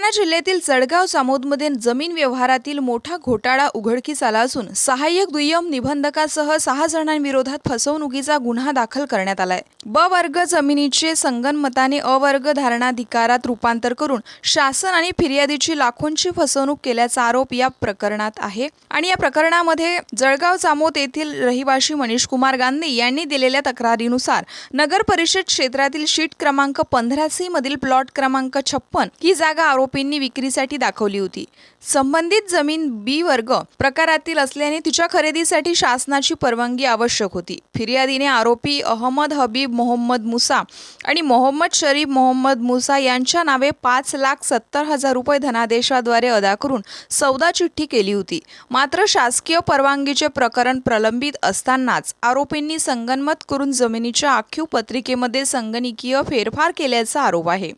बुलढाणा जिल्ह्यातील जळगाव जामोदमध्ये जमीन व्यवहारातील मोठा घोटाळा उघडकीस आला असून सहाय्यक दुय्यम निबंधकासह 6 जणांविरोधात फसवणुकीचा गुन्हा दाखल करण्यात आलाय। ब वर्ग जमिनीचे संगनमताने अ वर्ग धारणाधिकारात रूपांतर करून शासन आणि फिर्यादीची लाखोंची फसवणूक केल्याचा आरोप या प्रकरणात आहे आणि या प्रकरणामध्ये जळगाव जामोद येथील रहिवासी मनीष कुमार गांधी यांनी दिलेल्या तक्रारीनुसार नगर परिषद क्षेत्रातील शीट क्रमांक 15C मधील प्लॉट क्रमांक 56 ही जागा आरोपींनी विक्रीसाठी दाखवली होती। संबंधित जमीन बी वर्ग प्रकारातील असल्याने तिच्या खरेदीसाठी शासनाची परवानगी आवश्यक होती। फिर्यादीने आरोपी अहमद हबीब मोहम्मद मुसा आणि मोहम्मद शरीफ मोहम्मद मुसा यांच्या नावे 5,70,000 रुपये धनादेशाद्वारे अदा करून सौदा चिठ्ठी केली होती। मात्र शासकीय परवानगीचे प्रकरण प्रलंबित असतानाच आरोपींनी संगनमत करून जमिनीच्या आखीव पत्रिकेमध्ये संगणकीय फेरफार केल्याचा आरोप आहे।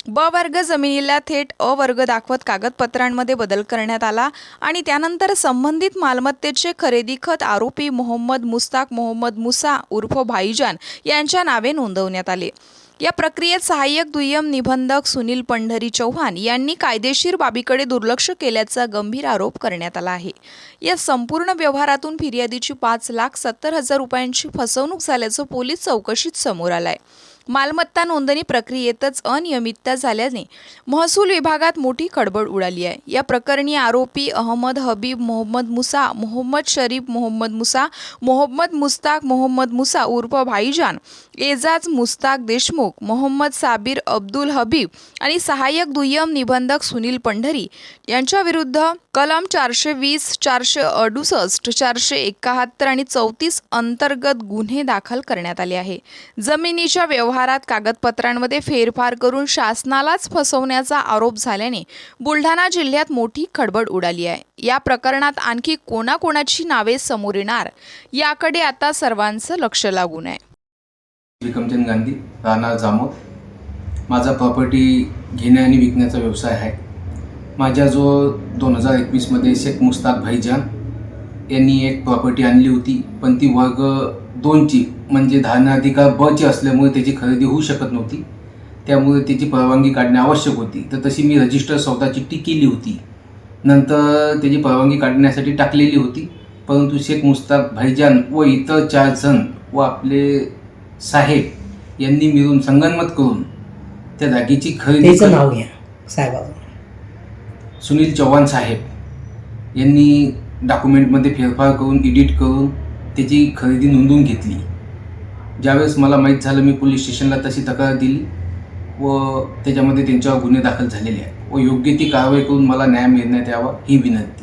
ब वर्ग जमिनीला थेट अ वर्ग दाखवत कागदपत्रांमध्ये बदल करण्यात आला आणि त्यानंतर संबंधित मालमत्तेचे खरेदी खत आरोपी मोहम्मद मुस्ताक मोहम्मद मुसा उर्फ भाईजान यांच्या नावे नोंदवण्यात आले। या प्रक्रियेत सहाय्यक दुय्यम निबंधक सुनील पंढरी चौहान यांनी कायदेशीर बाबीकडे दुर्लक्ष केल्याचा गंभीर आरोप करण्यात आला आहे। या संपूर्ण व्यवहारातून फिर्यादीची 5,70,000 रुपयांची फसवणूक झाल्याचं पोलीस चौकशीत समोर आलंय। मालमत्ता नोंदणी प्रक्रियेतच अनियमितता झाल्याने महसूल विभागात मोठी खळबळ उडाली आहे। या प्रकरणी आरोपी अहमद हबीब मोहम्मद मुसा, मोहम्मद शरीफ मोहम्मद मुसा, मोहम्मद मुस्ताक मोहम्मद मुसा उर्फ भाईजान, एजाज मुस्ताक देशमुख, मोहम्मद साबिर अब्दुल हबीब आणि सहाय्यक दुय्यम निबंधक सुनील पंढरी यांच्या विरुद्ध कलम 420, 468, 471 आणि 34 अंतर्गत गुन्हे दाखल करण्यात आले आहे। जमिनीच्या व्यवहारात कागदपत्रांमध्ये फेरफार करून शासनालाच फसवण्याचा आरोप झाल्याने बुलढाणा जिल्ह्यात मोठी खळबळ उडाली आहे। या प्रकरणात आणखी कोणाकोणाची नावे समोर येणार याकडे आता सर्वांचं लक्ष लागून आहे। विक्रमचंद गांधी, राहणार जामोद। माझा प्रॉपर्टी घेण्या आणि विकण्याचा व्यवसाय आहे। माझ्या जो 2021 मध्ये शेख मुस्ताक भाईजान यांनी एक प्रॉपर्टी आणली होती, पण ती वर्ग 2ची म्हणजे धारणाधिकार ब ची असल्यामुळे त्याची खरेदी होऊ शकत नव्हती। त्यामुळे त्याची परवानगी काढणे आवश्यक होती। तर तशी मी रजिस्टर सौदा चिठ्ठी केली होती, नंतर त्याची परवानगी काढण्यासाठी टाकलेली होती, परंतु शेख मुस्ताक भाईजान व इतर 4 जण व आपले साहेब यांनी मिळून संगनमत करून त्या जागेची खरेदी नाव घ्या साहेबाचं सुनील चौहान साहेब यांनी डॉक्युमेंटमध्ये फेरफार करून एडिट करून त्याची खरेदी नोंदवून घेतली। ज्यावेळेस मला माहीत झालं, मी पोलीस स्टेशनला तशी तक्रार दिली व त्याच्यामध्ये त्यांच्यावर गुन्हे दाखल झालेले आहेत व योग्य ती कारवाई करून मला न्याय मिळण्यात यावा ही विनंती।